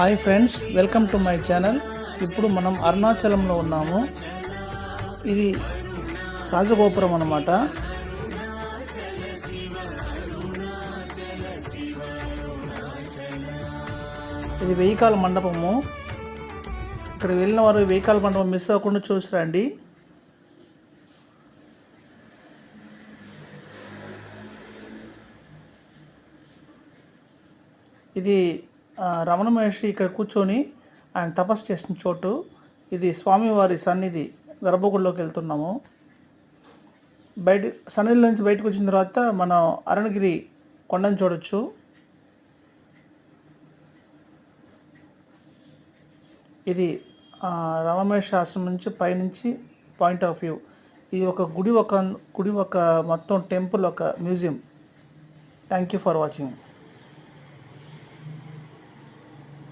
Hi friends, welcome to my channel. ఇప్పుడు మనం అరుణాచలంలో ఉన్నాము. ఇది రాజగోపురం అన్నమాట. ఇది వెయ్యికాల మండపము. ఇక్కడ వెళ్ళిన వారు వెయ్యికాల మండపం మిస్ అవ్వకుండా చూసి రండి. ఇది రమణ మహర్షి ఇక్కడ కూర్చొని ఆయన తపస్సు చేసిన చోటు. ఇది స్వామివారి సన్నిధి. గర్భగుడిలోకి వెళ్తున్నాము. సన్నిధి నుంచి బయటకు వచ్చిన తర్వాత మనం అరుణగిరి కొండను చూడొచ్చు. ఇది రమణ మహర్షి ఆశ్రమం నుంచి పైనుంచి పాయింట్ ఆఫ్ వ్యూ. ఇది ఒక గుడి, ఒక మొత్తం టెంపుల్, ఒక museum. Thank you for watching.